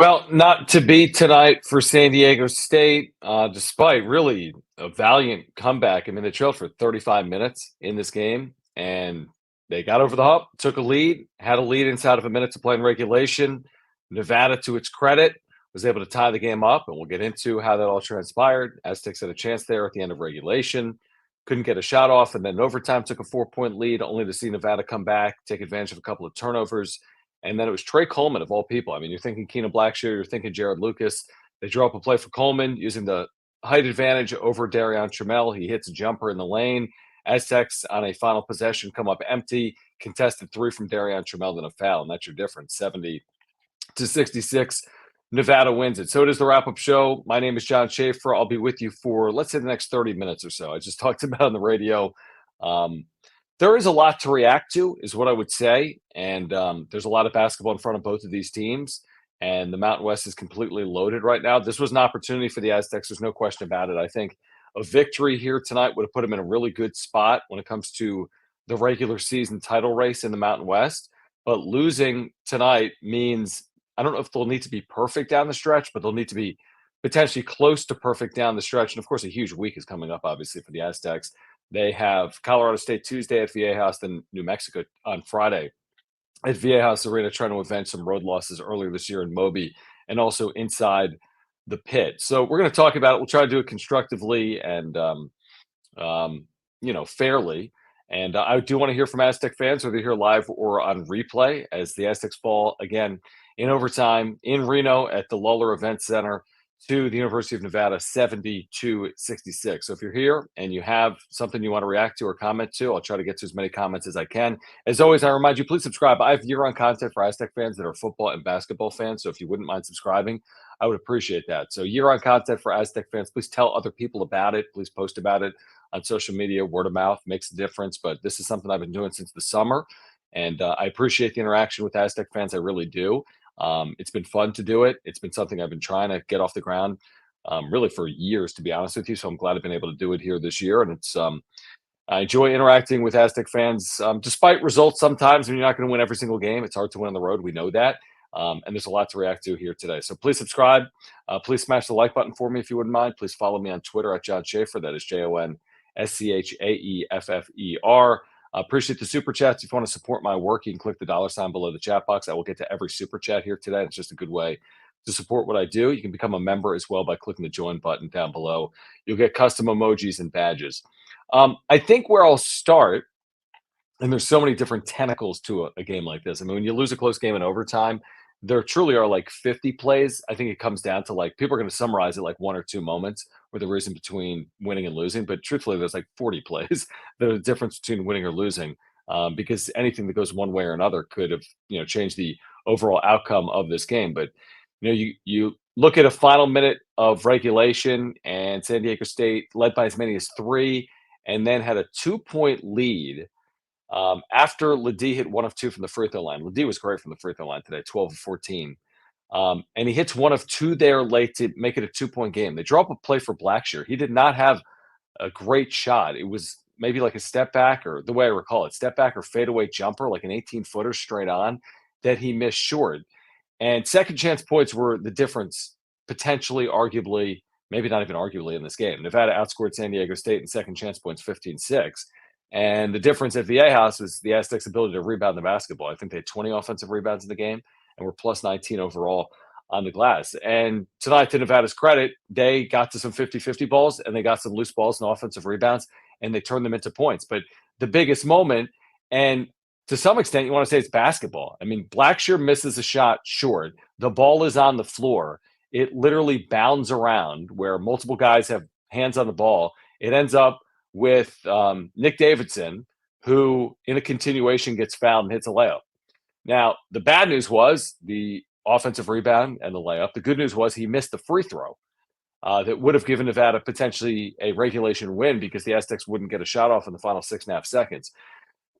Well, not to beat tonight for San Diego State, despite really a valiant comeback. I mean, they trailed for 35 minutes in this game, and they got over the hump, took a lead, had a lead inside of a minute to play in regulation. Nevada, to its credit, was able to tie the game up, and we'll get into how that all transpired. Aztecs had a chance there at the end of regulation, couldn't get a shot off, and then in overtime took a 4-point lead, only to see Nevada come back, take advantage of a couple of turnovers, and then it was Trey Coleman, of all people. I mean, you're thinking Keenan Blackshear, you're thinking Jared Lucas. They draw up a play for Coleman using the height advantage over Darion Trammell. He hits a jumper in the lane. Aztecs on a final possession come up empty, contested three from Darion Trammell, then a foul, and that's your difference, 70-66. Nevada wins it. So it is the wrap-up show. My name is John Schaefer. I'll be with you for, let's say, the next 30 minutes or so. I just talked about on the radio. There is a lot to react to, is what I would say. And there's a lot of basketball in front of both of these teams. And the Mountain West is completely loaded right now. This was an opportunity for the Aztecs. There's no question about it. I think a victory here tonight would have put them in a really good spot when it comes to the regular season title race in the Mountain West. But losing tonight means, I don't know if they'll need to be perfect down the stretch, but they'll need to be potentially close to perfect down the stretch. And of course, a huge week is coming up, obviously, for the Aztecs. They have Colorado State Tuesday at Viejas, then New Mexico on Friday at Viejas Arena, trying to avenge some road losses earlier this year in Moby and also inside the pit. So we're going to talk about it. We'll try to do it constructively and, fairly. And I do want to hear from Aztec fans, whether you're here live or on replay, as the Aztecs fall again in overtime in Reno at the Lawler Event Center to the University of Nevada, 70-66. So if you're here and you have something you want to react to or comment to, I'll try to get to as many comments as I can. As always, I remind you, please subscribe. I have year-round content for Aztec fans that are football and basketball fans. So if you wouldn't mind subscribing, I would appreciate that. So year-round content for Aztec fans. Please tell other people about it. Please post about it on social media. Word of mouth makes a difference. But this is something I've been doing since the summer. And I appreciate the interaction with Aztec fans. I really do. It's been fun to do it. It's been something I've been trying to get off the ground really for years, to be honest with you. So I'm glad I've been able to do it here this year. And it's I enjoy interacting with Aztec fans, despite results sometimes when you're not going to win every single game. It's hard to win on the road. We know that. And there's a lot to react to here today. So please subscribe. Please smash the like button for me if you wouldn't mind. Please follow me on Twitter at John Schaefer. That is JONSCHAEFFER. Appreciate the super chats. If you want to support my work, you can click the $ below the chat box. I will get to every super chat here today. It's just a good way to support what I do. You can become a member as well by clicking the join button down below. You'll get custom emojis and badges. I think where I'll start, and there's so many different tentacles to a game like this. I mean, when you lose a close game in overtime, there truly are like 50 plays. I think it comes down to, like, people are going to summarize it like one or two moments where the reason between winning and losing. But truthfully, there's like 40 plays. There's a difference between winning or losing, because anything that goes one way or another could have, changed the overall outcome of this game. But, you look at a final minute of regulation, and San Diego State led by as many as 3 and then had a 2-point lead after LeDee hit 1 of 2 from the free throw line. LeDee was great from the free throw line today, 12 of 14. And he hits 1 of 2 there late to make it a 2-point game. They draw up a play for Blackshear. He did not have a great shot. It was maybe like a step back, or the way I recall it, step back or fadeaway jumper, like an 18-footer straight on, that he missed short. And second chance points were the difference, potentially, arguably, maybe not even arguably, in this game. Nevada outscored San Diego State in second chance points 15-6. And the difference at Viejas was the Aztecs' ability to rebound the basketball. I think they had 20 offensive rebounds in the game and were plus 19 overall on the glass. And tonight, to Nevada's credit, they got to some 50-50 balls, and they got some loose balls and offensive rebounds, and they turned them into points. But the biggest moment, and to some extent, you want to say it's basketball. I mean, Blackshear misses a shot short. The ball is on the floor. It literally bounds around where multiple guys have hands on the ball. It ends up with Nick Davidson, who in a continuation gets fouled and hits a layup. Now, the bad news was the offensive rebound and the layup. The good news was he missed the free throw that would have given Nevada potentially a regulation win, because the Aztecs wouldn't get a shot off in the final 6.5 seconds.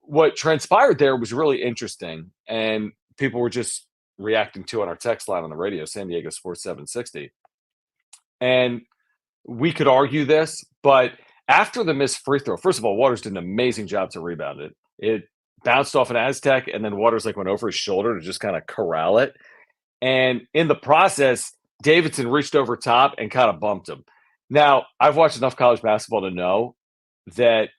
What transpired there was really interesting, and people were just reacting to on our text line on the radio, San Diego Sports 760. And we could argue this, but after the missed free throw, first of all, Waters did an amazing job to rebound it. It bounced off an Aztec, and then Waters went over his shoulder to just kind of corral it. And in the process, Davidson reached over top and kind of bumped him. Now, I've watched enough college basketball to know that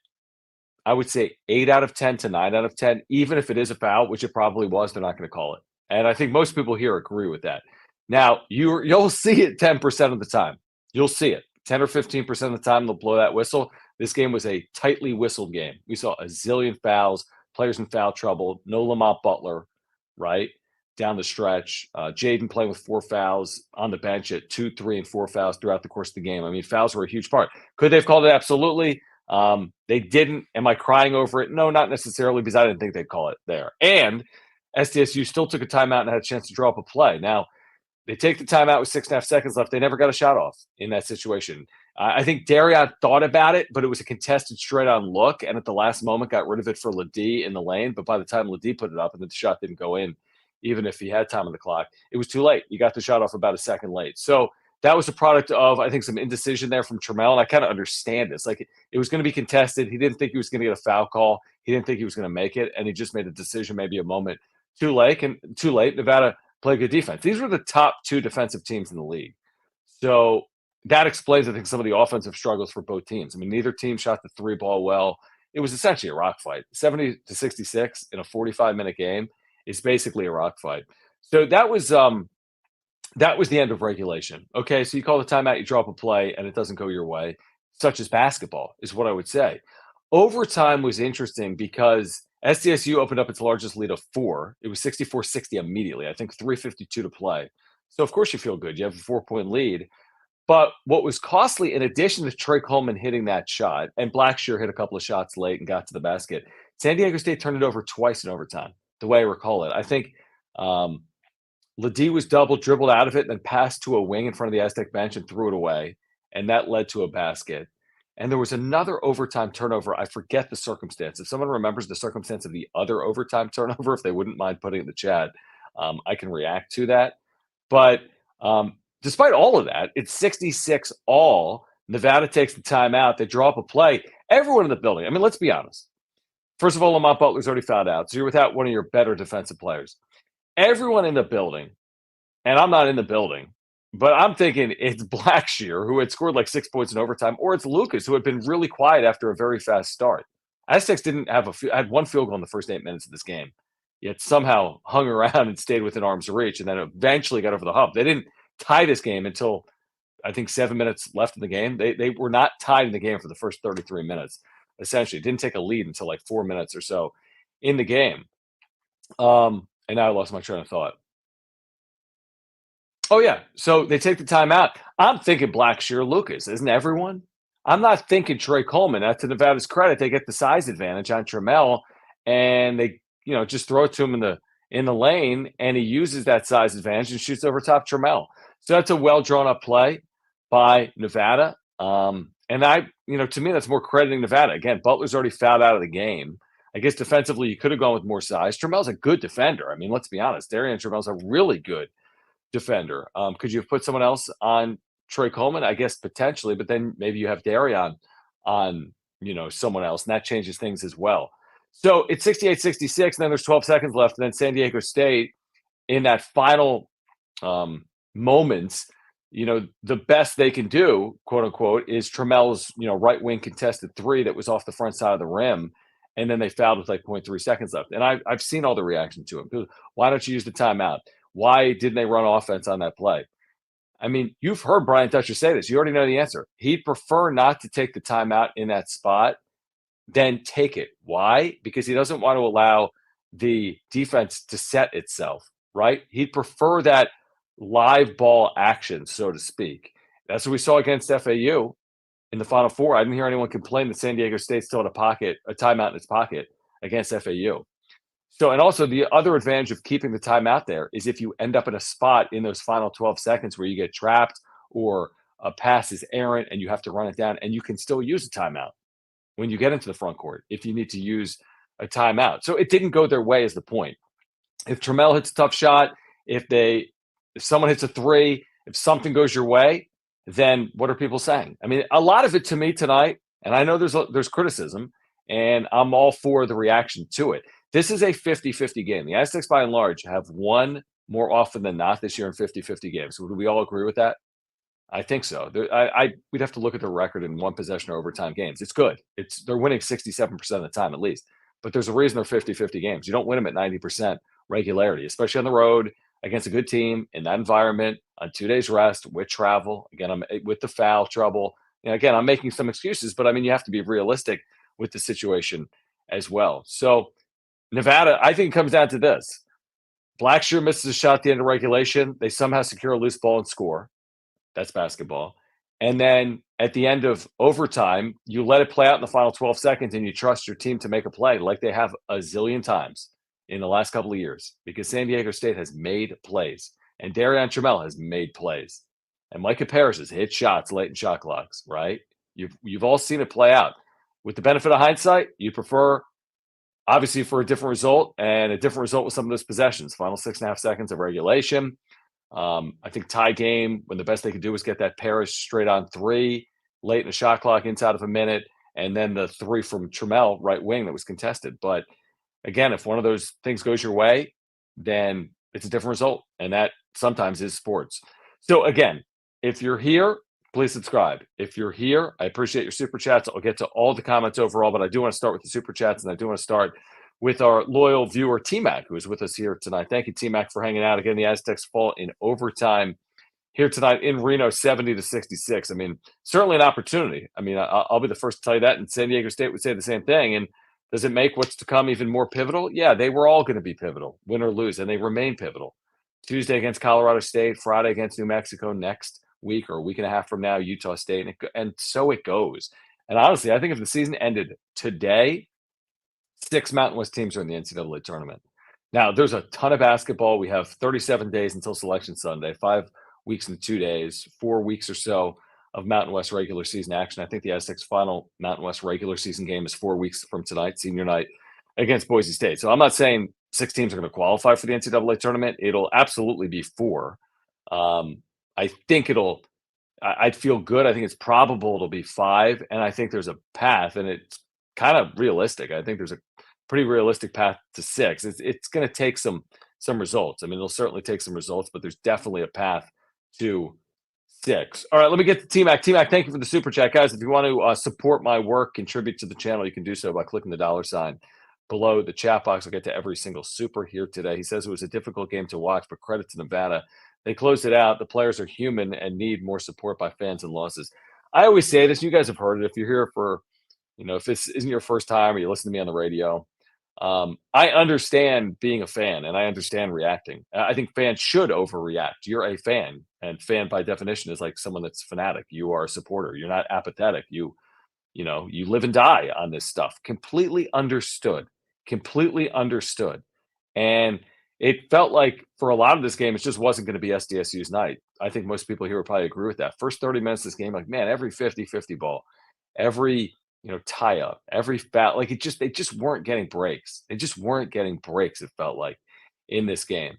I would say 8 out of 10 to 9 out of 10, even if it is a foul, which it probably was, they're not going to call it. And I think most people here agree with that. Now, you'll see it 10% of the time. You'll see it. 10 or 15% of the time, they'll blow that whistle. This game was a tightly whistled game. We saw a zillion fouls, players in foul trouble, no Lamont Butler, right? Down the stretch. Jaedon playing with 4 fouls on the bench at 2, 3, and 4 fouls throughout the course of the game. I mean, fouls were a huge part. Could they have called it? Absolutely. They didn't. Am I crying over it? No, not necessarily, because I didn't think they'd call it there. And SDSU still took a timeout and had a chance to draw up a play. Now, they take the timeout with 6.5 seconds left. They never got a shot off in that situation. I think Darion thought about it, but it was a contested straight-on look, and at the last moment got rid of it for LeDee in the lane. But by the time LeDee put it up and the shot didn't go in, even if he had time on the clock, it was too late. You got the shot off about a second late. So that was a product of, I think, some indecision there from Trammell, and I kind of understand this. Like, it was going to be contested. He didn't think he was going to get a foul call. He didn't think he was going to make it, and he just made a decision maybe a moment too late. Nevada played good defense. These were the top 2 defensive teams in the league. So that explains, I think, some of the offensive struggles for both teams. I mean, neither team shot the 3 ball well. It was essentially a rock fight. 70-66 in a 45-minute game is basically a rock fight. So that was the end of regulation. Okay, so you call the timeout, you draw up a play, and it doesn't go your way, such as basketball, is what I would say. Overtime was interesting because SDSU opened up its largest lead of 4. It was 64-60 immediately. I think 3:52 to play. So, of course, you feel good. You have a 4-point lead. But what was costly, in addition to Trey Coleman hitting that shot, and Blackshear hit a couple of shots late and got to the basket, San Diego State turned it over twice in overtime, the way I recall it. I think LeDee was dribbled out of it, and then passed to a wing in front of the Aztec bench and threw it away, and that led to a basket. And there was another overtime turnover. I forget the circumstance. If someone remembers the circumstance of the other overtime turnover, if they wouldn't mind putting it in the chat, I can react to that. But despite all of that, it's 66 all. Nevada takes the timeout. They draw up a play. Everyone in the building, I mean, let's be honest. First of all, Lamont Butler's already fouled out, so you're without one of your better defensive players. Everyone in the building, and I'm not in the building, but I'm thinking it's Blackshear, who had scored like 6 points in overtime, or it's Lucas, who had been really quiet after a very fast start. Aztecs didn't have had 1 field goal in the first 8 minutes of this game, yet somehow hung around and stayed within arm's reach, and then eventually got over the hump. They didn't tie this game until, I think, 7 minutes left in the game. They were not tied in the game for the first 33 minutes, essentially. Didn't take a lead until like 4 minutes or so in the game. And now I lost my train of thought. Oh, yeah. So they take the timeout. I'm thinking Blackshear Lucas, isn't everyone? I'm not thinking Trey Coleman. To Nevada's credit, they get the size advantage on Trammell, and they, just throw it to him in the lane, and he uses that size advantage and shoots over top Trammell. So that's a well drawn up play by Nevada. And to me, that's more crediting Nevada. Again, Butler's already fouled out of the game. I guess defensively, you could have gone with more size. Trammell's a good defender. I mean, let's be honest. Darian Trammell's a really good defender. Could you have put someone else on Trey Coleman? I guess potentially, but then maybe you have Darian on, someone else, and that changes things as well. So it's 68-66, and then there's 12 seconds left, and then San Diego State, in that final moments, the best they can do, quote unquote, is Trammell's, right wing contested 3 that was off the front side of the rim. And then they fouled with like 0.3 seconds left. And I've seen all the reaction to him. Why don't you use the timeout? Why didn't they run offense on that play? I mean, you've heard Brian Dutcher say this. You already know the answer. He'd prefer not to take the timeout in that spot than take it. Why? Because he doesn't want to allow the defense to set itself, right? He'd prefer that live ball action, so to speak. That's what we saw against FAU. In the Final Four, I didn't hear anyone complain that San Diego State still had a timeout in its pocket against FAU. So, and also the other advantage of keeping the timeout there is if you end up in a spot in those final 12 seconds where you get trapped or a pass is errant and you have to run it down, and you can still use a timeout when you get into the front court if you need to use a timeout. So it didn't go their way is the point. If Trammell hits a tough shot, if someone hits a 3, if something goes your way, then what are people saying? I mean, a lot of it to me tonight, and I know there's criticism, and I'm all for the reaction to it. This is a 50-50 game. The Aztecs, by and large, have won more often than not this year in 50-50 games. Would we all agree with that? I think so. We'd have to look at the record in one possession or overtime games. It's good. They're winning 67% of the time at least. But there's a reason they're 50-50 games. You don't win them at 90% regularity, especially on the road against a good team in that environment on 2 days rest with travel. Again, I'm with the foul trouble. Again, I'm making some excuses, but I mean, you have to be realistic with the situation as well. So Nevada, I think it comes down to this. Blackshear misses a shot at the end of regulation. They somehow secure a loose ball and score. That's basketball. And then at the end of overtime, you let it play out in the final 12 seconds and you trust your team to make a play like they have a zillion times in the last couple of years, because San Diego State has made plays and Darian Trammell has made plays. And Micah Parrish has hit shots late in shot clocks, right? You've all seen it play out. With the benefit of hindsight, you prefer, obviously, for a different result, and a different result with some of those possessions. Final 6.5 seconds of regulation. I think tie game, when the best they could do was get that Parrish straight on three late in the shot clock inside of a minute, and then the three from Trammell right wing that was contested. But again, if one of those things goes your way, then it's a different result, and that sometimes is sports. So again, if you're here, please subscribe. If you're here, I appreciate your super chats. I'll get to all the comments overall, but I do want to start with the super chats, and I do want to start with our loyal viewer, T-Mac, who is with us here tonight. Thank you, T-Mac, for hanging out. Again, the Aztecs fall in overtime here tonight in Reno, 70-66. I mean, certainly an opportunity. I mean, I'll be the first to tell you that, and San Diego State would say the same thing. And does it make what's to come even more pivotal? Yeah, they were all going to be pivotal, win or lose, and they remain pivotal. Tuesday against Colorado State, Friday against New Mexico, next week or a week and a half from now, Utah State, and so it goes. And honestly, I think if the season ended today, 6 Mountain West teams are in the NCAA tournament. Now, there's a ton of basketball. We have 37 days until Selection Sunday, 5 weeks and 2 days, 4 weeks or so of Mountain West regular season action. I think the Aztecs' final Mountain West regular season game is 4 weeks from tonight, senior night, against Boise State. So I'm not saying 6 teams are going to qualify for the NCAA tournament. It'll absolutely be 4. I think I'd feel good. I think it's probable it'll be 5, and I think there's a path, and it's kind of realistic. I think there's a pretty realistic path to 6. It's going to take some results. I mean, it'll certainly take some results, but there's definitely a path to 6. All right, let me get to T-Mac. T-Mac, thank you for the super chat, guys. If you want to support my work, contribute to the channel, you can do so by clicking the $ below the chat box. I'll get to every single super here today. He says it was a difficult game to watch, but credit to Nevada. They closed it out. The players are human and need more support by fans and losses. I always say this. You guys have heard it. If you're here for, if this isn't your first time or you listen to me on the radio, I understand being a fan and I understand reacting. I think fans should overreact. You're a fan, and fan by definition is like someone that's fanatic. You are a supporter. You're not apathetic. You live and die on this stuff. Completely understood. Completely understood. And it felt like for a lot of this game, it just wasn't going to be SDSU's night. I think most people here would probably agree with that. First 30 minutes of this game, like, man, every 50-50 ball, every tie up, every foul, like they just weren't getting breaks. They just weren't getting breaks, it felt like, in this game.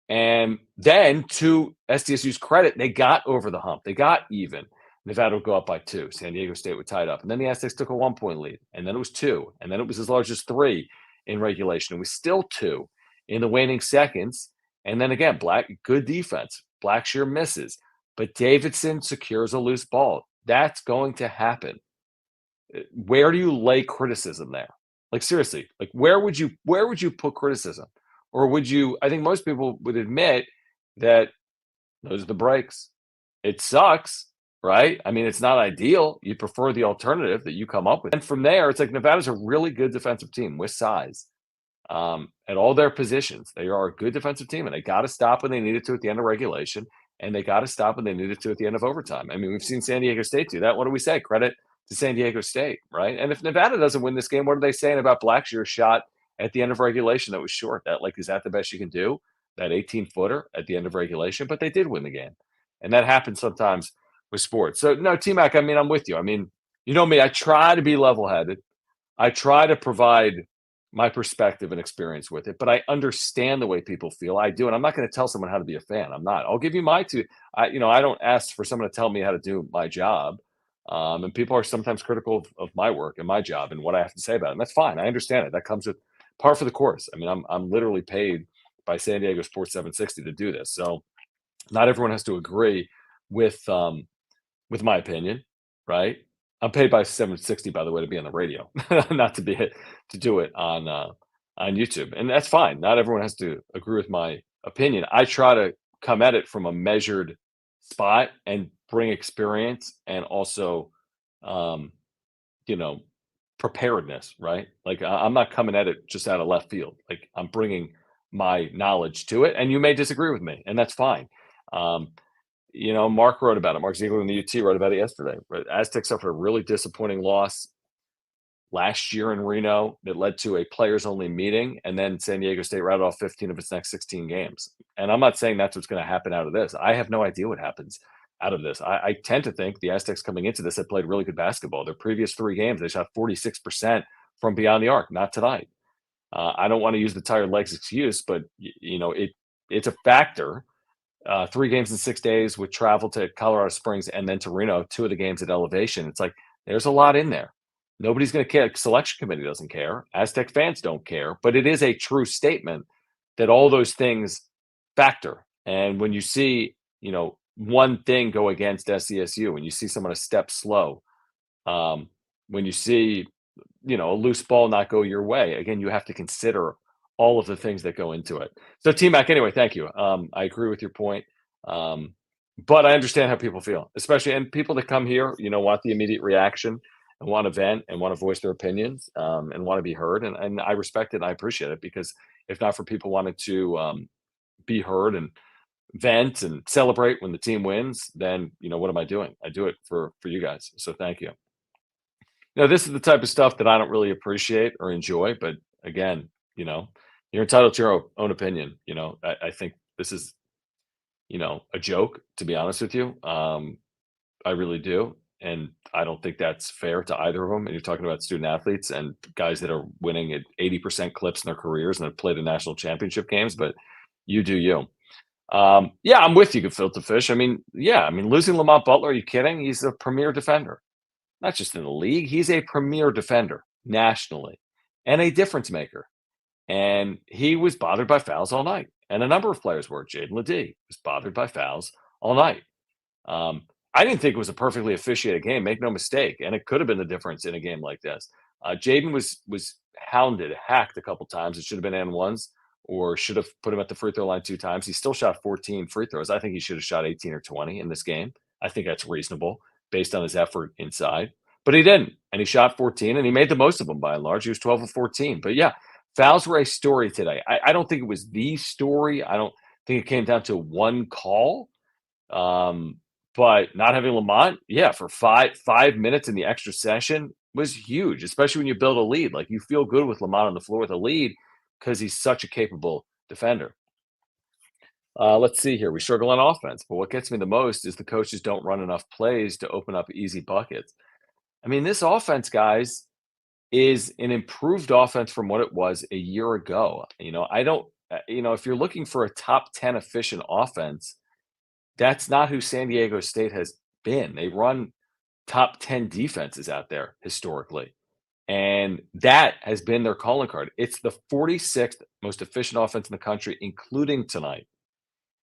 And then, to SDSU's credit, they got over the hump. They got even. Nevada would go up by 2. San Diego State would tie it up. And then the Aztecs took a 1-point lead. And then it was 2. And then it was as large as 3 in regulation. It was still 2 in the waning seconds. And then again, good defense. Blackshear misses. But Davidson secures a loose ball. That's going to happen. Where do you lay criticism there? Like, seriously, like where would you put criticism? Or would you, I think most people would admit that those are the breaks. It sucks, right? I mean, it's not ideal. You prefer the alternative that you come up with. And from there, it's like Nevada's a really good defensive team with size. At all their positions, they are a good defensive team, and they got to stop when they needed to at the end of regulation, and they got to stop when they needed to at the end of overtime. I mean, we've seen San Diego State do that. What do we say? Credit to San Diego State, right? And if Nevada doesn't win this game, what are they saying about Blackshear's shot at the end of regulation that was short? Is that the best you can do? That 18-footer at the end of regulation? But they did win the game. And that happens sometimes with sports. So, no, T-Mac, I mean, I'm with you. I mean, you know me, I try to be level-headed. I try to provide my perspective and experience with it, but I understand the way people feel. I do, and I'm not going to tell someone how to be a fan. I'm not. I'll give you my two. I don't ask for someone to tell me how to do my job. And people are sometimes critical of my work and my job and what I have to say about it. And that's fine. I understand it. That comes with par for the course. I mean, I'm literally paid by San Diego Sports 760 to do this. So not everyone has to agree with my opinion, right? I'm paid by 760, by the way, to be on the radio, not to be to do it on YouTube, and that's fine. Not everyone has to agree with my opinion. I try to come at it from a measured spot and bring experience and also, um, you know, preparedness, right? Like I'm not coming at it just out of left field. Like I'm bringing my knowledge to it, and you may disagree with me, and that's fine. Um, Mark wrote about it. Mark Ziegler in the UT wrote about it yesterday. But Aztecs suffered a really disappointing loss last year in Reno that led to a players only meeting, and then San Diego State rattled off 15 of its next 16 games. And I'm not saying that's what's going to happen out of this. I have no idea what happens out of this. I tend to think the Aztecs coming into this have played really good basketball. Their previous 3 games, they shot 46% from beyond the arc. Not tonight. I don't want to use the tired legs excuse, but it's a factor. 3 games in 6 days with travel to Colorado Springs and then to Reno, 2 of the games at elevation. It's like there's a lot in there. Nobody's going to care. Selection committee doesn't care. Aztec fans don't care. But it is a true statement that all those things factor. And when you see, one thing go against SDSU, when you see someone a step slow, when you see, a loose ball not go your way, again, you have to consider all of the things that go into it. So T-Mac, anyway, thank you. I agree with your point. But I understand how people feel, especially, and people that come here, want the immediate reaction and want to vent and want to voice their opinions, and want to be heard. And I respect it and I appreciate it, because if not for people wanting to be heard and vent and celebrate when the team wins, then, what am I doing? I do it for you guys. So thank you. This is the type of stuff that I don't really appreciate or enjoy, but again, you're entitled to your own opinion. I think this is, a joke, to be honest with you. I really do. And I don't think that's fair to either of them. And you're talking about student athletes and guys that are winning at 80% clips in their careers and have played in national championship games, but you do you. Yeah, I'm with you, Gefilte Fish. Losing Lamont Butler, are you kidding? He's a premier defender. Not just in the league, he's a premier defender nationally and a difference maker. And he was bothered by fouls all night. And a number of players were. Jaedon LeDee was bothered by fouls all night. I didn't think it was a perfectly officiated game, make no mistake. And it could have been the difference in a game like this. Jaedon was hounded, hacked a couple times. It should have been and ones, or should have put him at the free throw line 2 times. He still shot 14 free throws. I think he should have shot 18 or 20 in this game. I think that's reasonable based on his effort inside. But he didn't. And he shot 14, and he made the most of them by and large. He was 12 of 14. But yeah, fouls were a story today. I don't think it was the story. I don't think it came down to one call. But not having Lamont, yeah, for 5 minutes in the extra session was huge, especially when you build a lead. Like, you feel good with Lamont on the floor with a lead because he's such a capable defender. Let's see here. We struggle on offense, but what gets me the most is the coaches don't run enough plays to open up easy buckets. This offense, guys, is an improved offense from what it was a year ago. I don't, if you're looking for a top 10 efficient offense, that's not who San Diego State has been. They run top 10 defenses out there historically. And that has been their calling card. It's the 46th most efficient offense in the country, including tonight.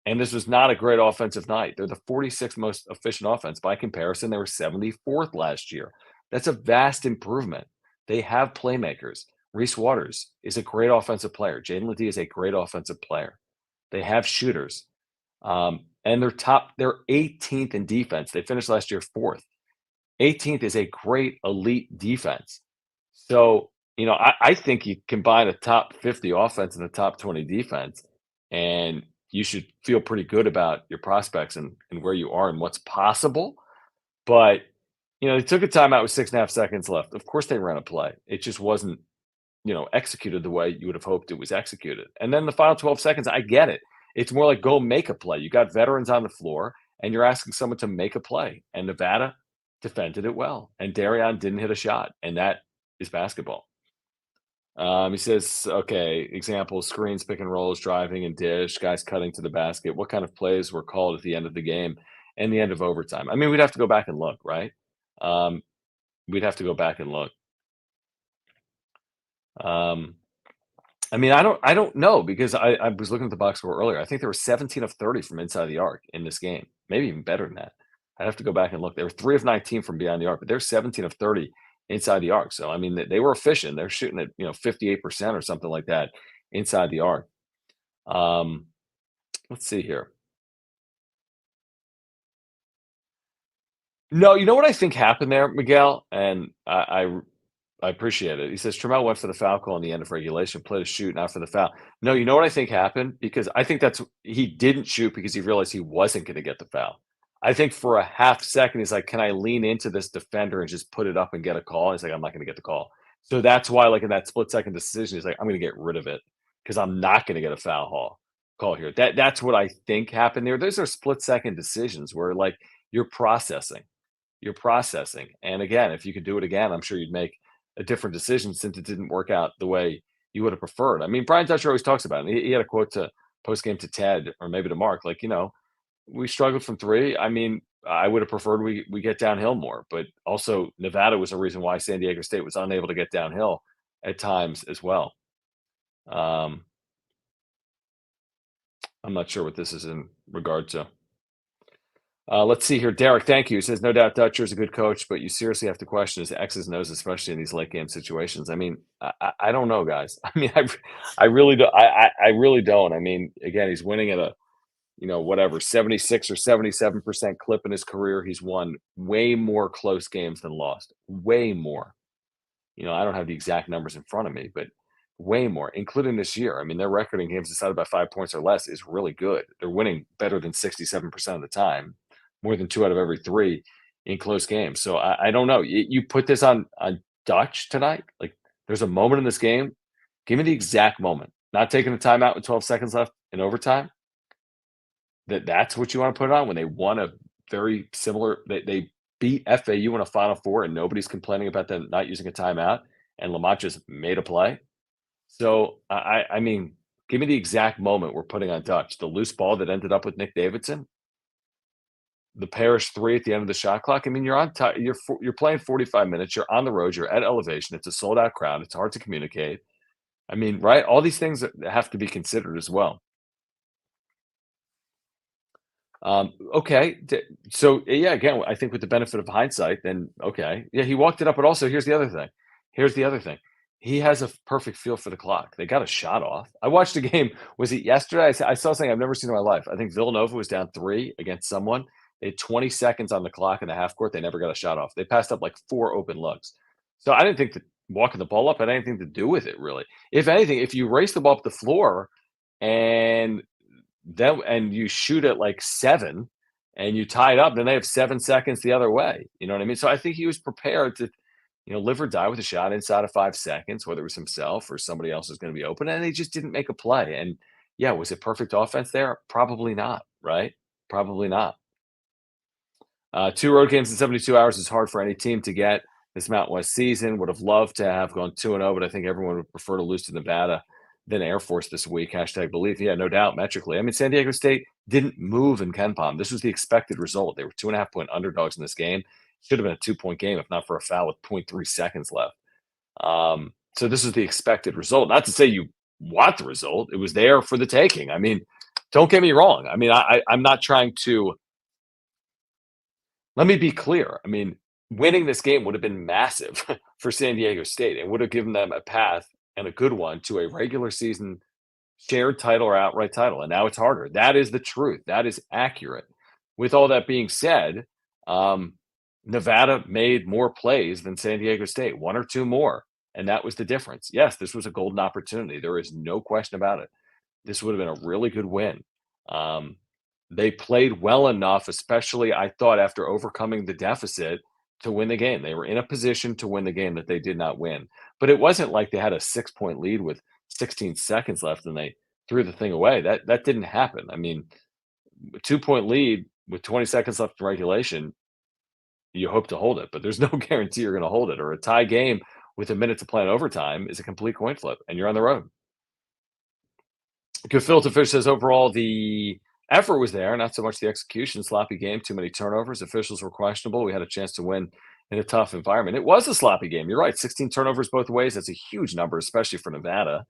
And this was not a great offensive night. They're the 46th most efficient offense. By comparison, they were 74th last year. That's a vast improvement. They have playmakers. Reese Waters is a great offensive player. Jaedon LeDee is a great offensive player. They have shooters. And they're 18th in defense. They finished last year 4th. 18th is a great elite defense. So, I think you combine a top 50 offense and a top 20 defense, and you should feel pretty good about your prospects and where you are and what's possible. But, they took a timeout with 6.5 seconds left. Of course they ran a play. It just wasn't, executed the way you would have hoped it was executed. And then the final 12 seconds, I get it. It's more like go make a play. You got veterans on the floor, and you're asking someone to make a play. And Nevada defended it well. And Darion didn't hit a shot. And that is basketball. He says, okay, example, screens, pick and rolls, driving and dish, guys cutting to the basket. What kind of plays were called at the end of the game and the end of overtime? We'd have to go back and look, right? We'd have to go back and look. I mean, I don't know because I was looking at the box score earlier. I think there were 17 of 30 from inside the arc in this game, maybe even better than that. I'd have to go back and look. They were 3 of 19 from beyond the arc, but they're 17 of 30 inside the arc. So I mean, they were efficient. They're shooting at 58% or something like that inside the arc. Um, let's see here. No, you know what I think happened there, Miguel, and I appreciate it. He says Trammell went for the foul call in the end of regulation, played a shoot, not for the foul. No, you know what I think happened? Because I think that's he didn't shoot because he realized he wasn't going to get the foul. I think for a half second, he's like, "Can I lean into this defender and just put it up and get a call?" He's like, "I'm not going to get the call." So that's why, like in that split second decision, he's like, "I'm going to get rid of it because I'm not going to get a call here." That's what I think happened there. Those are split second decisions where like you're processing and again, if you could do it again, I'm sure you'd make a different decision since it didn't work out the way you would have preferred. I mean, Brian Dutcher always talks about it. He had a quote to post game to Ted or maybe to Mark, like, we struggled from three. I mean, I would have preferred we get downhill more, but also Nevada was a reason why San Diego State was unable to get downhill at times as well. Um, I'm not sure what this is in regard to. Let's see here. Derek, thank you. He says, no doubt Dutcher is a good coach, but you seriously have to question his X's and O's, especially in these late game situations. I mean, I don't know, guys. I mean, I really do. I really don't. I mean, again, he's winning at a, whatever, 76 or 77% clip in his career. He's won way more close games than lost. Way more. I don't have the exact numbers in front of me, but way more, including this year. I mean, their record in games decided by 5 points or less is really good. They're winning better than 67% of the time, more than 2 out of every 3 in close games. So I don't know. You put this on Dutch tonight. Like, there's a moment in this game. Give me the exact moment. Not taking a timeout with 12 seconds left in overtime. That's what you want to put on when they won a very similar. They beat FAU in a Final Four, and nobody's complaining about them not using a timeout. And Lamont just made a play. So I mean, give me the exact moment we're putting on Dutch. The loose ball that ended up with Nick Davidson, the Parrish three at the end of the shot clock. I mean, you're on time. You're playing 45 minutes. You're on the road. You're at elevation. It's a sold out crowd. It's hard to communicate. I mean, right? All these things have to be considered as well. Okay. So yeah, again, I think with the benefit of hindsight, then okay, yeah, he walked it up. But also, here's the other thing. Here's the other thing. He has a perfect feel for the clock. They got a shot off. I watched a game. Was it yesterday? I saw something I've never seen in my life. I think Villanova was down 3 against someone. They had 20 seconds on the clock in the half court. They never got a shot off. They passed up like 4 open looks. So I didn't think that walking the ball up had anything to do with it, really. If anything, if you race the ball up the floor and and you shoot at like 7 and you tie it up, then they have 7 seconds the other way. You know what I mean? So I think he was prepared to, live or die with a shot inside of 5 seconds, whether it was himself or somebody else is going to be open. And he just didn't make a play. And yeah, was it perfect offense there? Probably not, right? Probably not. 2 road games in 72 hours is hard for any team to get this Mountain West season. Would have loved to have gone 2-0, but I think everyone would prefer to lose to Nevada than Air Force this week. Hashtag believe. Yeah, no doubt metrically. I mean, San Diego State didn't move in Ken Palm. This was the expected result. They were 2.5-point underdogs in this game. Should have been a 2-point game if not for a foul with 0.3 seconds left. So this is the expected result. Not to say you want the result. It was there for the taking. I mean, don't get me wrong. I mean, I'm not trying to. Let me be clear. I mean, winning this game would have been massive for San Diego State. It would have given them a path and a good one to a regular season shared title or outright title. And now it's harder. That is the truth. That is accurate. With all that being said, Nevada made more plays than San Diego State, 1 or 2 more. And that was the difference. Yes, this was a golden opportunity. There is no question about it. This would have been a really good win. They played well enough, especially I thought after overcoming the deficit to win the game. They were in a position to win the game that they did not win. But it wasn't like they had a 6-point lead with 16 seconds left and they threw the thing away. That didn't happen. I mean, a 2-point lead with 20 seconds left in regulation, you hope to hold it, but there's no guarantee you're going to hold it. Or a tie game with a minute to play in overtime is a complete coin flip, and you're on the road. Gefilte Fish says overall the effort was there, not so much the execution. Sloppy game, too many turnovers. Officials were questionable. We had a chance to win in a tough environment. It was a sloppy game. You're right. 16 turnovers both ways. That's a huge number, especially for Nevada.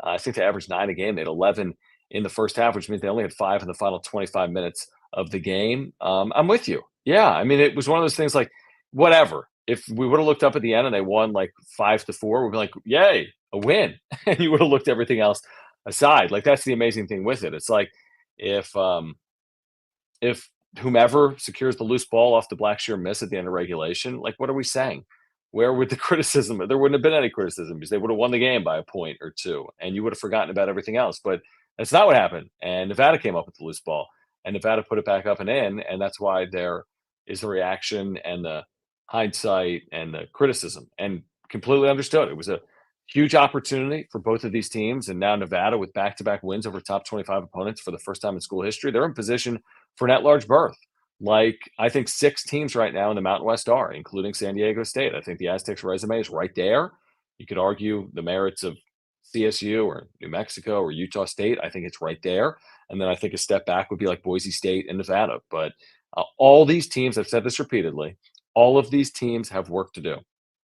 I think they averaged 9 a game. They had 11 in the first half, which means they only had 5 in the final 25 minutes of the game. I'm with you. Yeah, I mean, it was one of those things like, whatever. If we would have looked up at the end and they won like 5-4, we'd be like, yay, a win. And you would have looked everything else aside. Like, that's the amazing thing with it. It's like if if whomever secures the loose ball off the black shear miss at the end of regulation, like, what are we saying? Where would the criticism? There wouldn't have been any criticism because they would have won the game by a point or two, and you would have forgotten about everything else. But that's not what happened. And Nevada came up with the loose ball, and Nevada put it back up and in, and that's why there is the reaction and the hindsight and the criticism. And completely understood. It was a huge opportunity for both of these teams, and now Nevada with back-to-back wins over top 25 opponents for the first time in school history, they're in position for an at-large berth. Like, I think 6 teams right now in the Mountain West are, including San Diego State. I think the Aztecs resume is right there. You could argue the merits of CSU or New Mexico or Utah State. I think it's right there. And then I think a step back would be like Boise State and Nevada. But all these teams, I've said this repeatedly, all of these teams have work to do.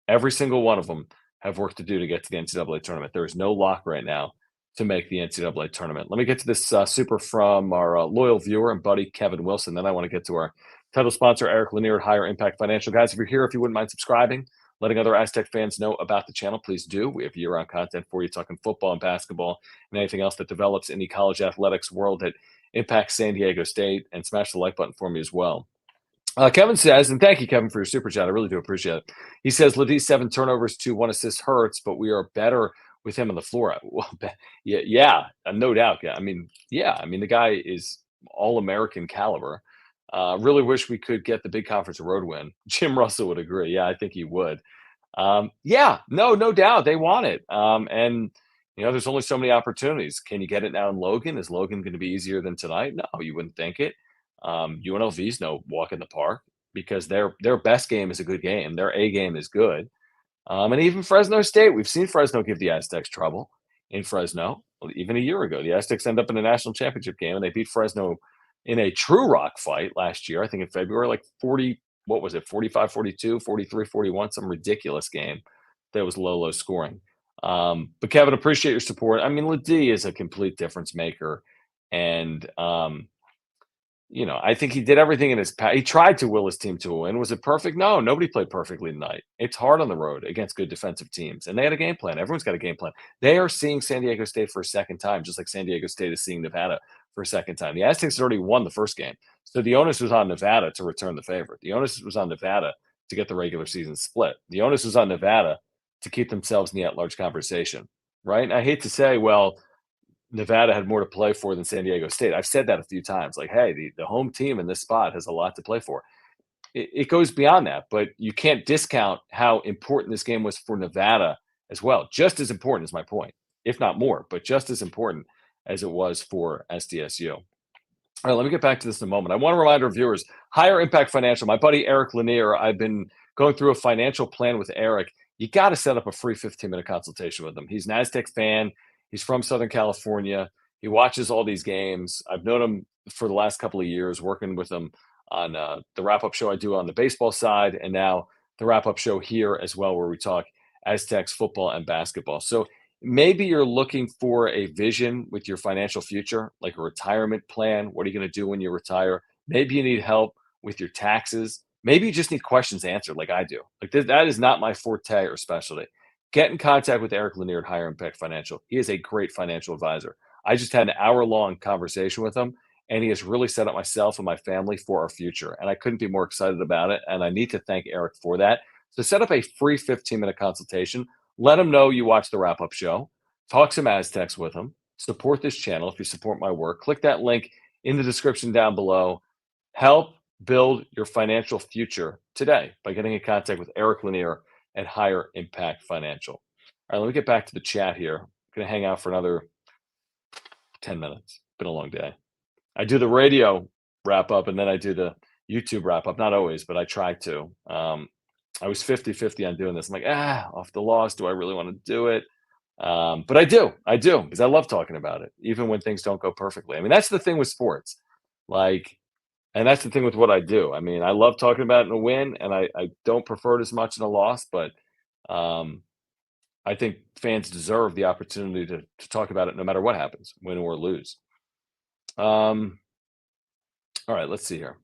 Every single one of them have work to do to get to the NCAA tournament. There is no lock right now to make the NCAA tournament. Let me get to this super from our loyal viewer and buddy, Kevin Wilson. Then I want to get to our title sponsor, Eric Lanier at Higher Impact Financial. Guys, if you're here, if you wouldn't mind subscribing, letting other Aztec fans know about the channel, please do. We have year-round content for you, talking football and basketball and anything else that develops in the college athletics world that impacts San Diego State. And smash the like button for me as well. Kevin says, and thank you, Kevin, for your super chat. I really do appreciate it. He says, LeDee 7 turnovers to 1 assist hurts, but we are better with him on the floor. Well, yeah, no doubt. Yeah, I mean, the guy is all-American caliber. Really wish we could get the big conference road win. Jim Russell would agree. Yeah, I think he would. Yeah, no doubt. They want it. And, there's only so many opportunities. Can you get it now in Logan? Is Logan going to be easier than tonight? No, you wouldn't think it. UNLV's no walk in the park because their best game is a good game. Their A game is good. And even Fresno State, we've seen Fresno give the Aztecs trouble in Fresno. Even a year ago, the Aztecs end up in a national championship game and they beat Fresno in a true rock fight last year, I think in February, like 40, what was it, 45-42, 43-41, some ridiculous game that was low scoring. But Kevin, appreciate your support. I mean, LeDee is a complete difference maker. And, I think he did everything in his power. He tried to will his team to a win. Was it perfect? No, nobody played perfectly tonight. It's hard on the road against good defensive teams, and they had a game plan. Everyone's got a game plan. They are seeing San Diego State for a second time, just like San Diego State is seeing Nevada for a second time. The Aztecs had already won the first game, so the onus was on Nevada to return the favor. The onus was on Nevada to get the regular season split. The onus was on Nevada to keep themselves in the at-large conversation, right? And I hate to say, well, Nevada had more to play for than San Diego State. I've said that a few times. Like, hey, the home team in this spot has a lot to play for. It goes beyond that, but you can't discount how important this game was for Nevada as well. Just as important is my point, if not more, but just as important as it was for SDSU. All right, let me get back to this in a moment. I want to remind our viewers, Higher Impact Financial, my buddy Eric Lanier, I've been going through a financial plan with Eric. You got to set up a free 15-minute consultation with him. He's an Aztec fan. He's from Southern California. He watches all these games. I've known him for the last couple of years, working with him on the wrap-up show I do on the baseball side, and now the wrap-up show here as well, where we talk Aztecs football and basketball. So maybe you're looking for a vision with your financial future, like a retirement plan. What are you going to do when you retire? Maybe you need help with your taxes. Maybe you just need questions answered like I do. Like that is not my forte or specialty. Get in contact with Eric Lanier at Higher Impact Financial. He is a great financial advisor. I just had an hour-long conversation with him, and he has really set up myself and my family for our future. And I couldn't be more excited about it, and I need to thank Eric for that. So set up a free 15-minute consultation. Let him know you watch the wrap-up show. Talk some Aztecs with him. Support this channel if you support my work. Click that link in the description down below. Help build your financial future today by getting in contact with Eric Lanier at Higher Impact Financial. All right, let me get back to the chat here. I'm going to hang out for another 10 minutes. Been a long day. I do the radio wrap up and then I do the YouTube wrap up. Not always, but I try to. I was 50-50 on doing this. I'm like, off the loss. Do I really want to do it? But I do because I love talking about it, even when things don't go perfectly. I mean, that's the thing with sports. And that's the thing with what I do. I mean, I love talking about it in a win, and I don't prefer it as much in a loss, but I think fans deserve the opportunity to talk about it no matter what happens, win or lose. All right, let's see here.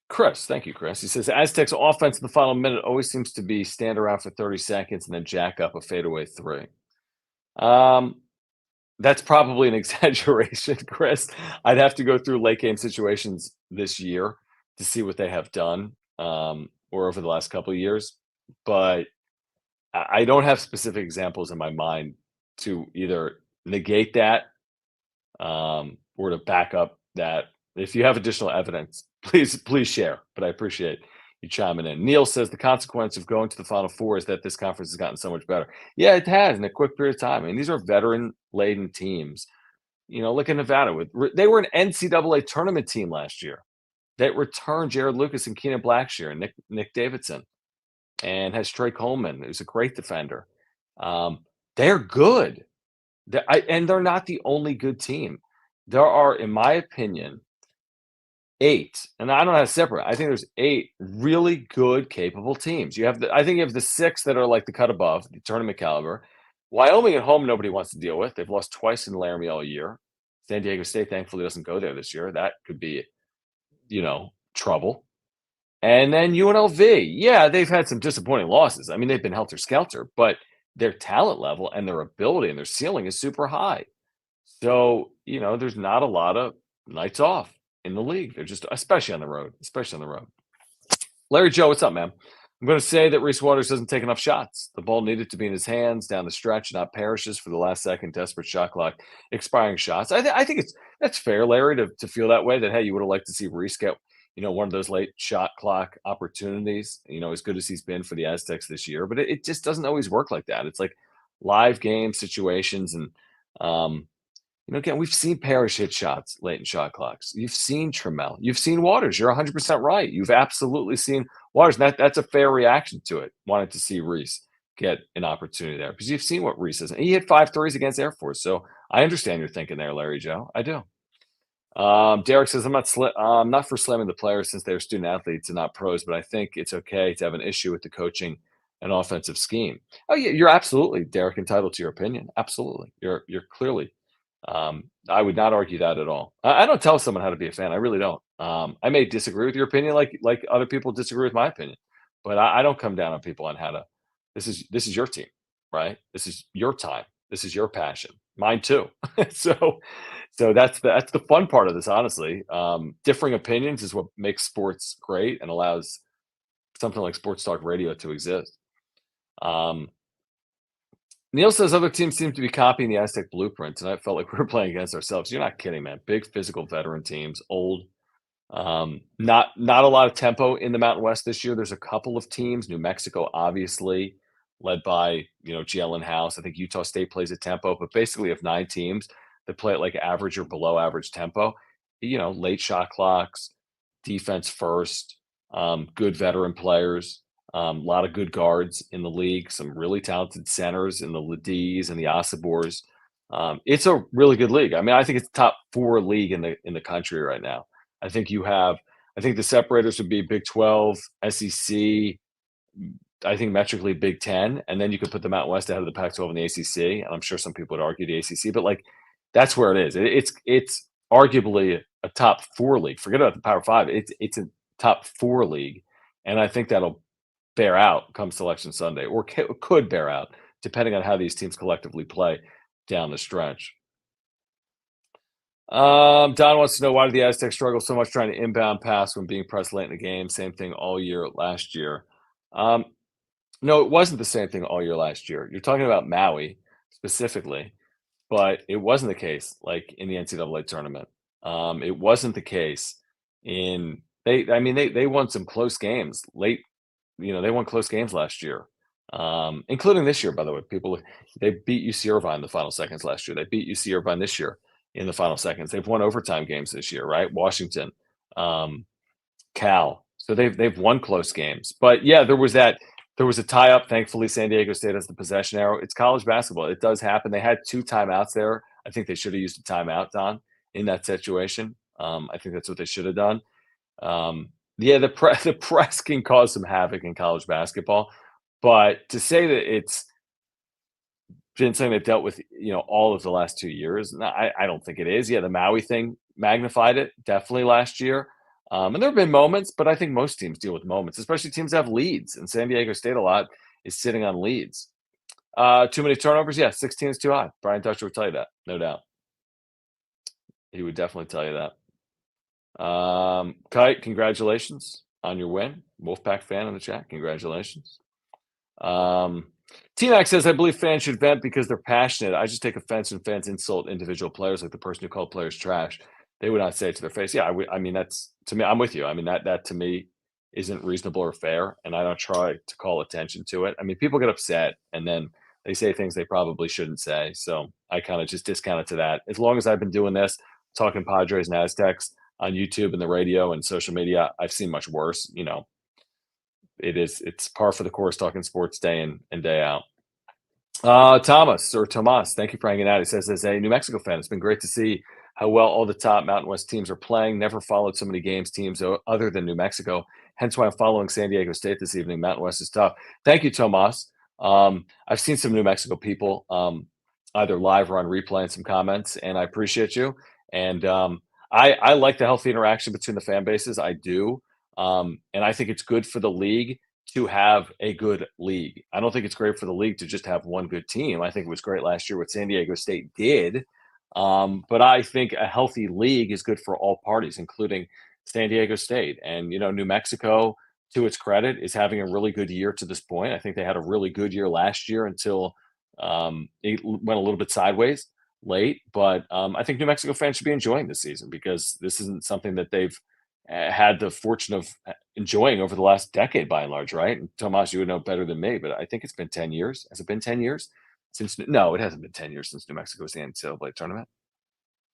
Chris, thank you, Chris. He says Aztecs offense in the final minute always seems to be stand around for 30 seconds and then jack up a fadeaway three. That's probably an exaggeration, Chris. I'd have to go through late game situations this year to see what they have done or over the last couple of years. But I don't have specific examples in my mind to either negate that or to back up that. If you have additional evidence, please share. But I appreciate you chiming in. Neil says the consequence of going to the Final Four is that this conference has gotten so much better. Yeah, it has in a quick period of time. I mean, these are veteran-laden teams. Look at Nevada. They were an NCAA tournament team last year. They returned Jared Lucas and Keenan Blackshear and Nick Davidson, and has Trey Coleman, who's a great defender. They're good. And they're not the only good team. There are, in my opinion, 8, and I don't know how to separate. I think there's 8 really good, capable teams. I think you have the 6 that are like the cut above, the tournament caliber. Wyoming at home, nobody wants to deal with. They've lost twice in Laramie all year. San Diego State, thankfully, doesn't go there this year. That could be, trouble. And then UNLV, yeah, they've had some disappointing losses. I mean, they've been helter-skelter, but their talent level and their ability and their ceiling is super high. So, there's not a lot of nights off in the league. They're just, especially on the road. Larry Joe, what's up, man? I'm going to say that Reese Waters doesn't take enough shots. The ball needed to be in his hands down the stretch, not Parrish's for the last second desperate shot clock expiring shots. I think that's fair, Larry, to feel that way. That hey, you would have liked to see Reese get one of those late shot clock opportunities. As good as he's been for the Aztecs this year, but it just doesn't always work like that. It's like live game situations, and again, we've seen Parrish hit shots late in shot clocks. You've seen Trammell. You've seen Waters. You're 100% right. You've absolutely seen Waters. And that's a fair reaction to it. Wanted to see Reese get an opportunity there because you've seen what Reese is. He hit 5 threes against Air Force. So I understand your thinking there, Larry Joe. I do. Derek says, I'm not for slamming the players since they're student athletes and not pros, but I think it's okay to have an issue with the coaching and offensive scheme. Oh, yeah, you're absolutely, Derek, entitled to your opinion. Absolutely. You're clearly. I would not argue that at all. I don't tell someone how to be a fan. I really don't. I may disagree with your opinion, like other people disagree with my opinion, but I don't come down on people on how to. This is your team, right? This is your time. This is your passion. Mine too. So that's the fun part of this, honestly. Differing opinions is what makes sports great and allows something like sports talk radio to exist. Neil says other teams seem to be copying the Aztec blueprints, and I felt like we were playing against ourselves. You're not kidding, man. Big physical veteran teams, old. Not a lot of tempo in the Mountain West this year. There's a couple of teams. New Mexico, obviously, led by Jalen House. I think Utah State plays at tempo, but basically, of 9 teams that play at like average or below average tempo, late shot clocks, defense first, good veteran players. A lot of good guards in the league, some really talented centers in the LeDees and the Asabors. It's a really good league. I mean, I think it's top 4 league in the country right now. I think the separators would be Big 12, SEC, I think metrically Big 10, and then you could put the Mountain West ahead of the Pac-12 and the ACC. And I'm sure some people would argue the ACC, but like that's where it is. It's arguably a top 4 league. Forget about the Power 5. It's a top 4 league, and I think that'll bear out come Selection Sunday, or could bear out depending on how these teams collectively play down the stretch. Don wants to know, why did the Aztecs struggle so much trying to inbound pass when being pressed late in the game? Same thing all year last year. No, it wasn't the same thing all year last year. You're talking about Maui specifically, but it wasn't the case like in the NCAA tournament. It wasn't the case they won some close games late. They won close games last year, including this year, by the way. They beat UC Irvine in the final seconds last year. They beat UC Irvine this year in the final seconds. They've won overtime games this year, right? Washington, Cal. So they've won close games. But yeah, there was a tie-up. Thankfully, San Diego State has the possession arrow. It's college basketball. It does happen. They had 2 timeouts there. I think they should have used a timeout, Don, in that situation. I think that's what they should have done. Yeah, the press can cause some havoc in college basketball, But to say that it's been something that dealt with, all of the last 2 years, no, I don't think it is. Yeah, the Maui thing magnified it definitely last year. And there have been moments, but I think most teams deal with moments, especially teams that have leads. And San Diego State a lot is sitting on leads. Too many turnovers? Yeah, 16 is too high. Brian Dutcher would tell you that, no doubt. He would definitely tell you that. Kite, congratulations on your win. Wolfpack fan in the chat, congratulations. T-Mac says, I believe fans should vent because they're passionate. I just take offense when fans insult individual players, like the person who called players trash. They would not say it to their face. Yeah, I mean, that's, to me, I'm with you. I mean, that to me isn't reasonable or fair, and I don't try to call attention to it. I mean, people get upset, and then they say things they probably shouldn't say. So I kind of just discount it to that. As long as I've been doing this, talking Padres and Aztecs on YouTube and the radio and social media, I've seen much worse. It's par for the course talking sports day in and day out. Tomas, thank you for hanging out. He says, as a New Mexico fan, it's been great to see how well all the top Mountain West teams are playing. Never followed so many teams other than New Mexico. Hence why I'm following San Diego State this evening. Mountain West is tough. Thank you, Tomas. I've seen some New Mexico people either live or on replay in some comments, and I appreciate you. And I like the healthy interaction between the fan bases. I do. And I think it's good for the league to have a good league. I don't think it's great for the league to just have one good team. I think it was great last year what San Diego State did. But I think a healthy league is good for all parties, including San Diego State. And, New Mexico, to its credit, is having a really good year to this point. I think they had a really good year last year until it went a little bit sideways late. But I think New Mexico fans should be enjoying this season because this isn't something that they've had the fortune of enjoying over the last decade by and large, right? And Tomas, you would know better than me, but I think it's been 10 years. Has it been 10 years since? No, it hasn't been 10 years since New Mexico was in the NCAA tournament.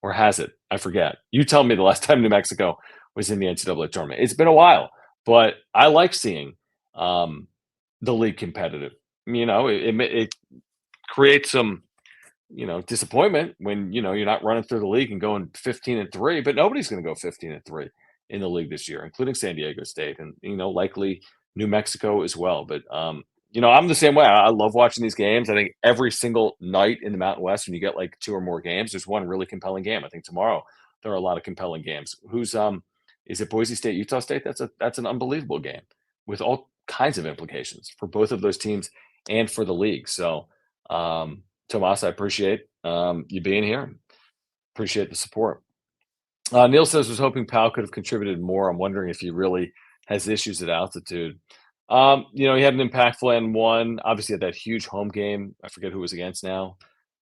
Or has it? I forget. You tell me the last time New Mexico was in the NCAA tournament. It's been a while, but I like seeing the league competitive. It creates some disappointment when you're not running through the league and going 15-3, but nobody's going to go 15-3 in the league this year, including San Diego State and likely New Mexico as well. But I'm the same way. I love watching these games. I think every single night in the Mountain West, when you get like 2 or more games, there's one really compelling game. I think tomorrow there are a lot of compelling games. Is it Boise State, Utah State? That's an unbelievable game with all kinds of implications for both of those teams and for the league. So Tomas, I appreciate you being here. Appreciate the support. Neil says, was hoping Powell could have contributed more. I'm wondering if he really has issues at altitude. He had an impactful N1. Obviously, had that huge home game. I forget who it was against now.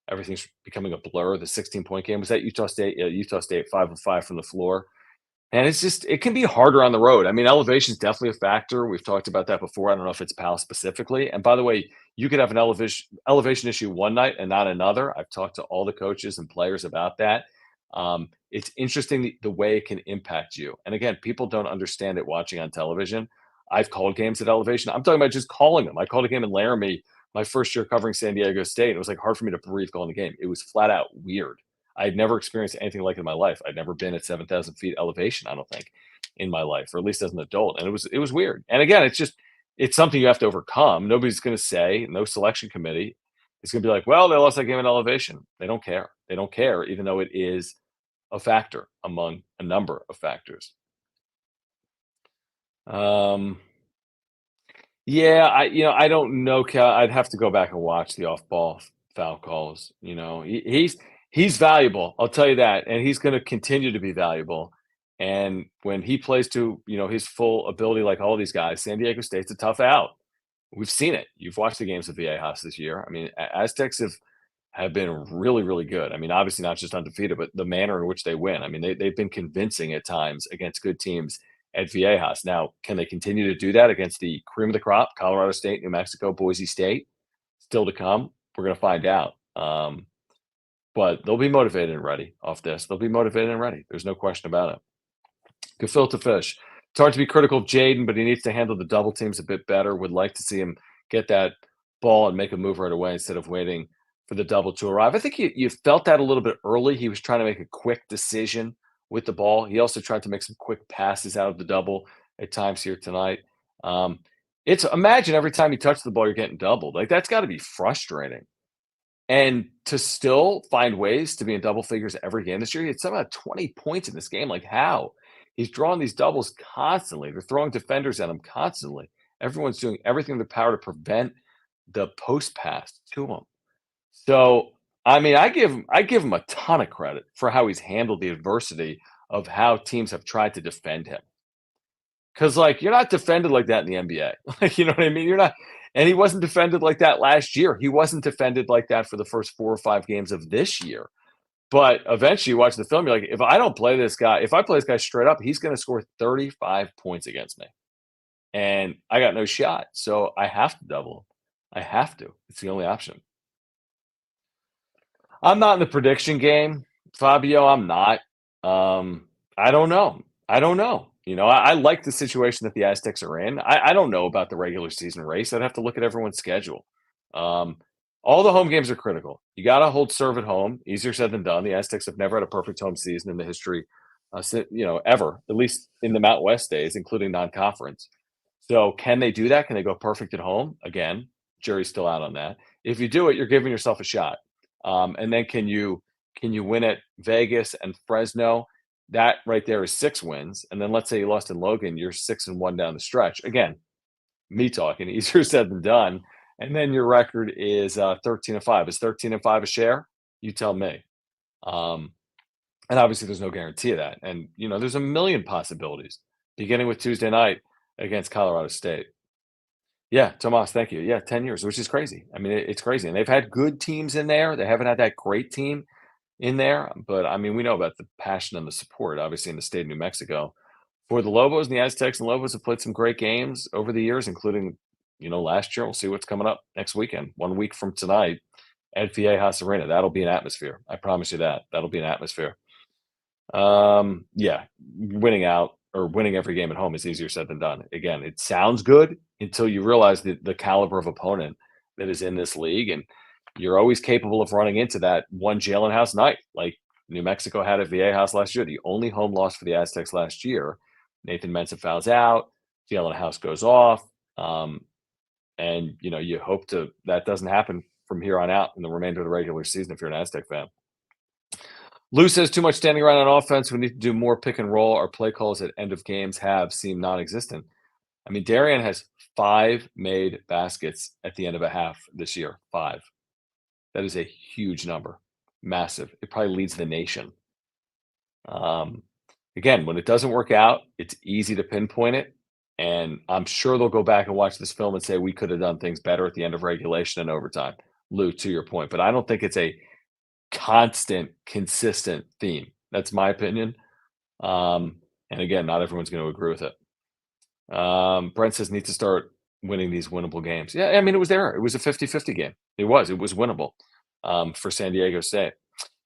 Everything's becoming a blur. The 16-point game was at Utah State. Utah State 5 of 5 from the floor. And it can be harder on the road. I mean, elevation is definitely a factor. We've talked about that before. I don't know if it's Powell specifically. And by the way, you could have an elevation issue one night and not another. I've talked to all the coaches and players about that. It's interesting the way it can impact you. And again, people don't understand it watching on television. I've called games at elevation. I'm talking about just calling them. I called a game in Laramie my first year covering San Diego State. It was like hard for me to breathe calling the game. It was flat out weird. I had never experienced anything like it in my life. I'd never been at 7,000 feet elevation, I don't think, in my life, or at least as an adult. And it was weird. And again, it's something you have to overcome. Nobody's going to say, no selection committee is going to be like, well, they lost that game in elevation. They don't care. They don't care, even though it is a factor among a number of factors. Yeah, I don't know, Cal. I'd have to go back and watch the off-ball foul calls. He's valuable. I'll tell you that, and he's going to continue to be valuable. And when he plays to his full ability, like all these guys, San Diego State's a tough out. We've seen it. You've watched the games of Viejas this year. I mean, Aztecs have been really, really good. I mean, obviously not just undefeated, but the manner in which they win. I mean, they've been convincing at times against good teams at Viejas. Now, can they continue to do that against the cream of the crop, Colorado State, New Mexico, Boise State? Still to come. We're going to find out. But they'll be motivated and ready off this. They'll be motivated and ready. There's no question about it. Gefilte fish. It's hard to be critical of Jaedon, but he needs to handle the double teams a bit better. Would like to see him get that ball and make a move right away instead of waiting for the double to arrive. I think you felt that a little bit early. He was trying to make a quick decision with the ball. He also tried to make some quick passes out of the double at times here tonight. It's imagine every time you touch the ball, you're getting doubled. Like, that's gotta be frustrating. And to still find ways to be in double figures every game this year, he had somehow 20 points in this game. Like, how? He's drawing these doubles constantly. They're throwing defenders at him constantly. Everyone's doing everything in their power to prevent the post pass to him. So, I mean, I give him a ton of credit for how he's handled the adversity of how teams have tried to defend him. Because, like, you're not defended like that in the NBA. Like, you know what I mean? You're not, and he wasn't defended like that last year. He wasn't defended like that for the first 4 or 5 games of this year. But eventually, you watch the film, you're like, if I don't play this guy, if I play this guy straight up, he's going to score 35 points against me, and I got no shot. So I have to double him. I have to. It's the only option. I'm not in the prediction game, Fabio. I'm not. I don't know. I don't know. You know, I like the situation that the Aztecs are in. I don't know about the regular season race. I'd have to look at everyone's schedule. Um, all the home games are critical. You got to hold serve at home. Easier said than done. The Aztecs have never had a perfect home season in the history, ever. At least in the Mountain West days, including non-conference. So, can they do that? Can they go perfect at home? Again, jury's still out on that. If you do it, you're giving yourself a shot. And then can you win at Vegas and Fresno? That right there is 6 wins. And then let's say you lost in Logan, you're 6-1 down the stretch. Again, me talking, easier said than done. And then your record is 13-5. Is 13-5 a share? You tell me. Um, and obviously, there's no guarantee of that. And there's a million possibilities, beginning with Tuesday night against Colorado State. Yeah, Tomas, thank you. Yeah, 10 years, which is crazy. I mean, it's crazy. And they've had good teams in there. They haven't had that great team in there. But I mean, we know about the passion and the support, obviously, in the state of New Mexico. For the Lobos and the Aztecs, and Lobos have played some great games over the years, including, last year. We'll see what's coming up next weekend, 1 week from tonight at Viejas Arena. That'll be an atmosphere. I promise you that. That'll be an atmosphere. Yeah, winning out or winning every game at home is easier said than done. Again, it sounds good until you realize the caliber of opponent that is in this league, and you're always capable of running into that one Jalen House night, like New Mexico had at Viejas last year. The only home loss for the Aztecs last year. Nathan Mensah fouls out, Jalen House goes off, and you hope that doesn't happen from here on out in the remainder of the regular season if you're an Aztec fan. Lou says too much standing around on offense. We need to do more pick and roll. Our play calls at end of games have seemed non-existent. I mean, Darian has 5 made baskets at the end of a half this year. 5. That is a huge number. Massive. It probably leads the nation. Again, when it doesn't work out, it's easy to pinpoint it. And I'm sure they'll go back and watch this film and say we could have done things better at the end of regulation and overtime. Lou, to your point. But I don't think it's a constant, consistent theme. That's my opinion. And again, not everyone's going to agree with it. Brent says need to start winning these winnable games. Yeah, I mean, it was there. It was a 50-50 game. It was winnable for San Diego State.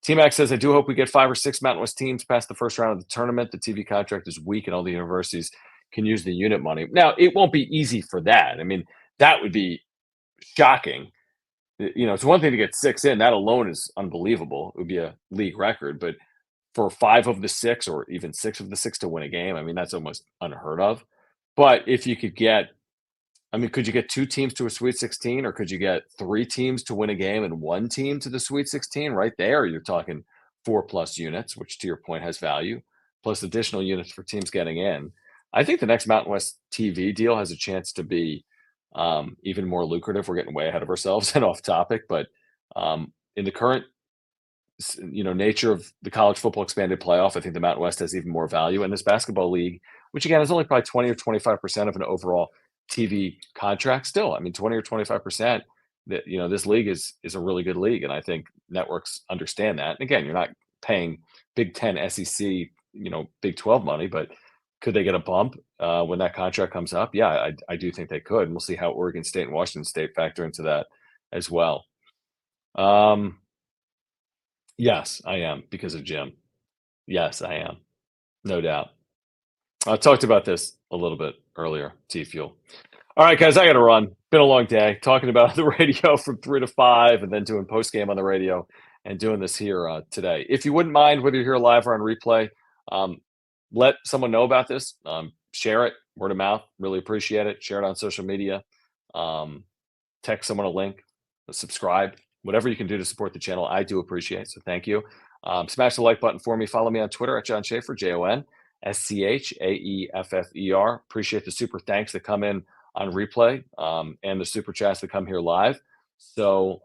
T-Mac says, I do hope we get 5 or 6 Mountain West teams past the first round of the tournament. The TV contract is weak and all the universities can use the unit money. Now, it won't be easy for that. I mean, that would be shocking. It's one thing to get 6 in. That alone is unbelievable. It would be a league record. But for 5 of the 6 or even 6 of the 6 to win a game, I mean, that's almost unheard of. But if you could could you get 2 teams to a Sweet 16, or could you get 3 teams to win a game and 1 team to the Sweet 16? Right there, you're talking 4+ units, which to your point has value, plus additional units for teams getting in. I think the next Mountain West TV deal has a chance to be even more lucrative. We're getting way ahead of ourselves and off topic, but in the current nature of the college football expanded playoff, I think the Mountain West has even more value. And this basketball league, which again is only probably 20 or 25% of an overall TV contract, still, I mean, 20 or 25%. That this league is a really good league, and I think networks understand that. And again, you're not paying Big Ten, SEC, Big 12 money, but could they get a bump when that contract comes up? Yeah, I do think they could. And we'll see how Oregon State and Washington State factor into that as well. Yes, I am, because of Jim. Yes, I am. No doubt. I talked about this a little bit earlier, T-Fuel. All right, guys, I got to run. Been a long day talking about the radio from 3 to 5 and then doing post-game on the radio and doing this here today. If you wouldn't mind, whether you're here live or on replay, let someone know about this. Share it. word of mouth. Really appreciate it. Share it on social media. Text someone a link. Subscribe. Whatever you can do to support the channel, I do appreciate. So thank you. Smash the like button for me. Follow me on Twitter at John Schaefer, JonSchaeffer. Appreciate the super thanks that come in on replay and the super chats that come here live. So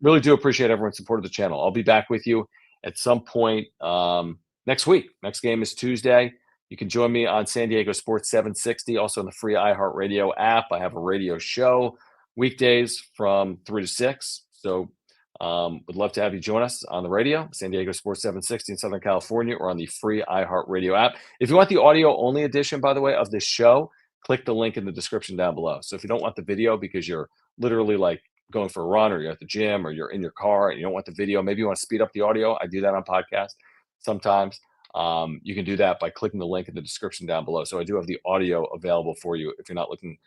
really do appreciate everyone's support of the channel. I'll be back with you at some point next week. Next game is Tuesday. You can join me on San Diego Sports 760, also on the free iHeartRadio app. I have a radio show weekdays from 3 to 6. So would love to have you join us on the radio, San Diego Sports 760 in Southern California, or on the free iHeartRadio app. If you want the audio only edition, by the way, of this show, click the link in the description down below. So if you don't want the video because you're literally like going for a run, or you're at the gym, or you're in your car and you don't want the video, maybe you want to speed up the audio. I do that on podcast sometimes. You can do that by clicking the link in the description down below. So I do have the audio available for you if you're not looking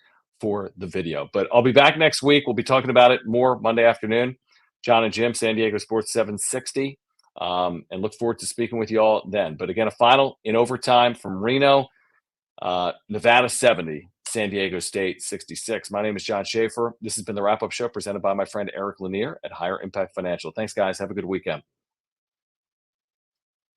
for the video. But I'll be back next week. We'll be talking about it more Monday afternoon. John and Jim, San Diego Sports 760. And look forward to speaking with you all then. But again, a final in overtime from Reno, Nevada 70, San Diego State 66. My name is John Schaefer. This has been the wrap-up show presented by my friend Eric Lanier at Higher Impact Financial. Thanks, guys. Have a good weekend.